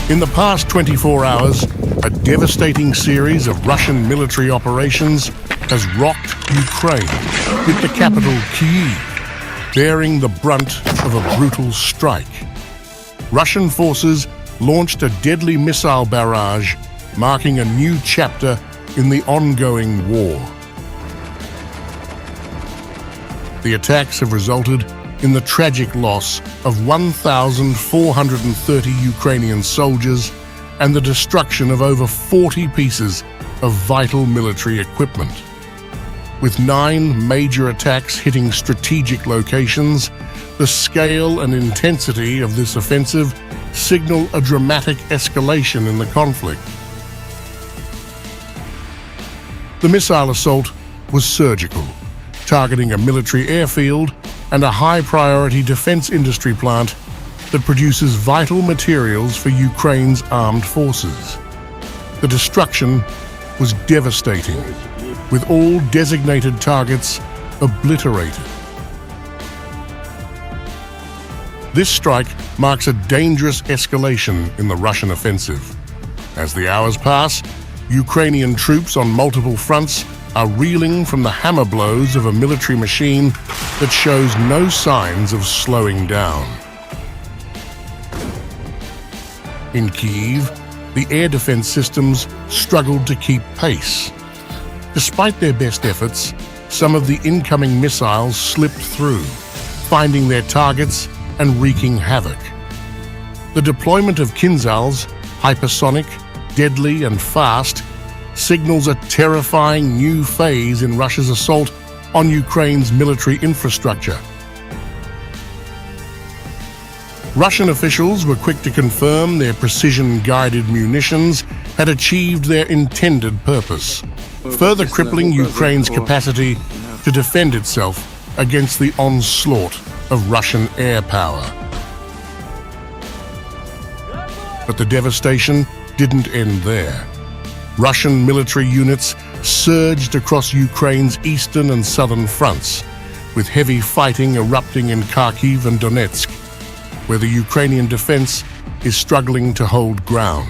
In the past 24 hours, a devastating series of Russian military operations has rocked Ukraine, with the capital Kyiv bearing the brunt of a brutal strike. Russian forces launched a deadly missile barrage, marking a new chapter in the ongoing war. The attacks have resulted in the tragic loss of 1,430 Ukrainian soldiers and the destruction of over 40 pieces of vital military equipment. With 9 major attacks hitting strategic locations, the scale and intensity of this offensive signal a dramatic escalation in the conflict. The missile assault was surgical, targeting a military airfield and a high-priority defense industry plant that produces vital materials for Ukraine's armed forces. The destruction was devastating, with all designated targets obliterated. This strike marks a dangerous escalation in the Russian offensive. As the hours pass, Ukrainian troops on multiple fronts are reeling from the hammer blows of a military machine that shows no signs of slowing down. In Kyiv, the air defense systems struggled to keep pace. Despite their best efforts, some of the incoming missiles slipped through, finding their targets and wreaking havoc. The deployment of Kinzhal's, hypersonic, deadly and fast, signals a terrifying new phase in Russia's assault on Ukraine's military infrastructure. Russian officials were quick to confirm their precision-guided munitions had achieved their intended purpose, further crippling Ukraine's capacity to defend itself against the onslaught of Russian air power. But the devastation didn't end there. Russian military units surged across Ukraine's eastern and southern fronts, with heavy fighting erupting in Kyiv and Donetsk, where the Ukrainian defense is struggling to hold ground.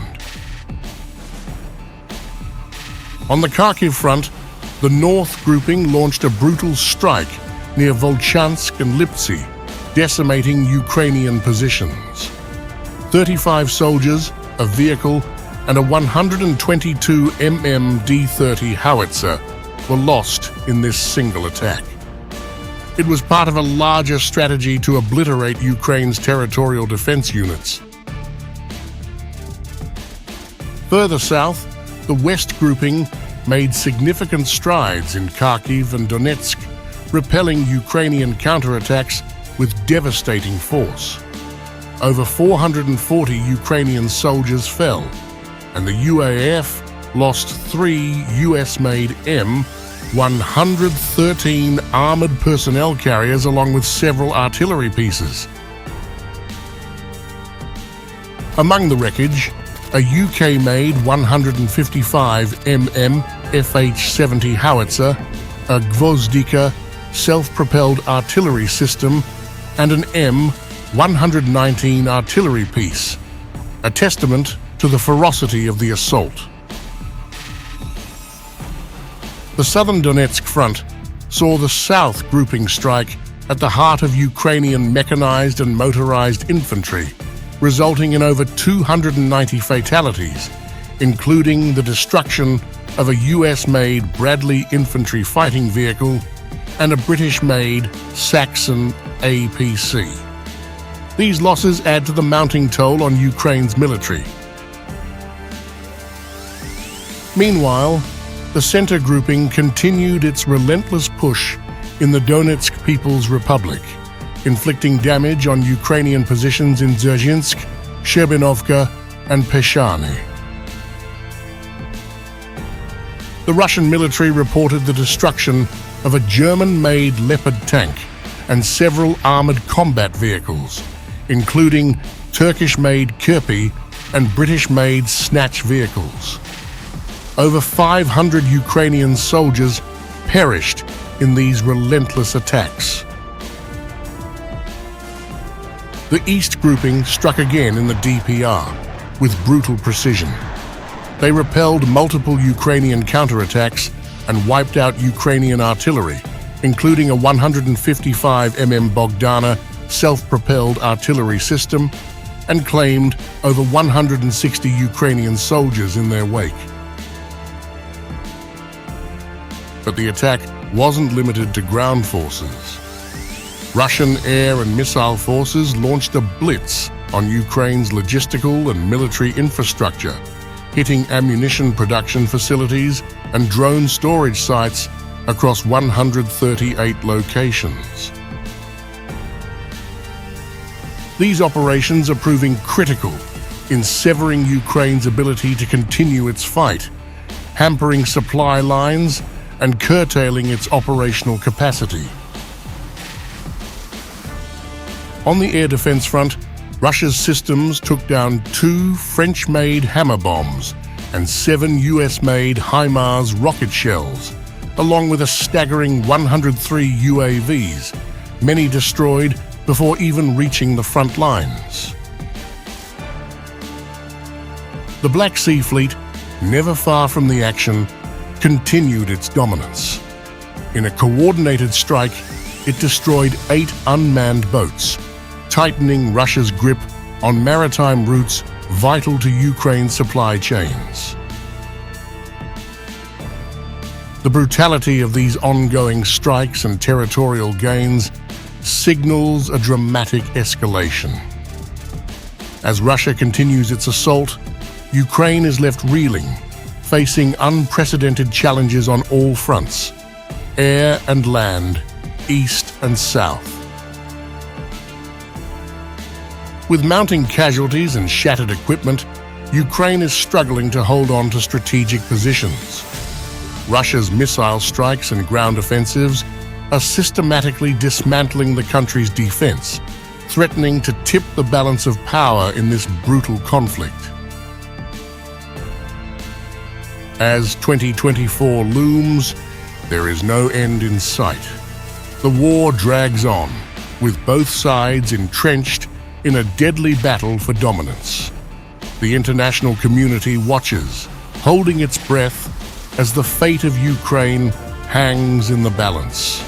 On the Kyiv front, the North grouping launched a brutal strike near Volchansk and Lipsy, decimating Ukrainian positions. 35 soldiers, a vehicle, and a 122 mm D-30 howitzer were lost in this single attack. It was part of a larger strategy to obliterate Ukraine's territorial defense units. Further south, the West grouping made significant strides in Kyiv and Donetsk, repelling Ukrainian counterattacks with devastating force. Over 440 Ukrainian soldiers fell, and the UAF lost 3 US-made M113 armored personnel carriers along with several artillery pieces. Among the wreckage, a UK-made 155 mm FH-70 howitzer, a Logistical self-propelled artillery system, and an M119 artillery piece, a testament to the ferocity of the assault. The southern Donetsk front saw the South grouping strike at the heart of Ukrainian mechanized and motorized infantry, resulting in over 290 fatalities, including the destruction of a US-made Bradley infantry fighting vehicle and a British-made Saxon APC. These losses add to the mounting toll on Ukraine's military. Meanwhile, the center grouping continued its relentless push in the Donetsk People's Republic, inflicting damage on Ukrainian positions in Dzerzhinsk, Shcherbanovka, and Peshany. The Russian military reported the destruction of a German-made Leopard tank and several armored combat vehicles, including Turkish-made Kirpi and British-made Snatch vehicles. Over 500 Ukrainian soldiers perished in these relentless attacks. The East grouping struck again in the DPR, with brutal precision. They repelled multiple Ukrainian counterattacks and wiped out Ukrainian artillery, including a 155 mm Bogdana self-propelled artillery system, and claimed over 160 Ukrainian soldiers in their wake. But the attack wasn't limited to ground forces. Russian air and missile forces launched a blitz on Ukraine's logistical and military infrastructure, hitting ammunition production facilities and drone storage sites across 138 locations. These operations are proving critical in severing Ukraine's ability to continue its fight, hampering supply lines and curtailing its operational capacity. On the air defense front, Russia's systems took down 2 French-made hammer bombs and 7 US-made HIMARS rocket shells, along with a staggering 103 UAVs, many destroyed before even reaching the front lines. The Black Sea Fleet, never far from the action, continued its dominance. In a coordinated strike, it destroyed 8 unmanned boats, tightening Russia's grip on maritime routes vital to Ukraine's supply chains. The brutality of these ongoing strikes and territorial gains signals a dramatic escalation. As Russia continues its assault, Ukraine is left reeling, facing unprecedented challenges on all fronts: air and land, east and south. With mounting casualties and shattered equipment, Ukraine is struggling to hold on to strategic positions. Russia's missile strikes and ground offensives are systematically dismantling the country's defense, threatening to tip the balance of power in this brutal conflict. As 2024 looms, there is no end in sight. The war drags on, with both sides entrenched in a deadly battle for dominance. The international community watches, holding its breath as the fate of Ukraine hangs in the balance.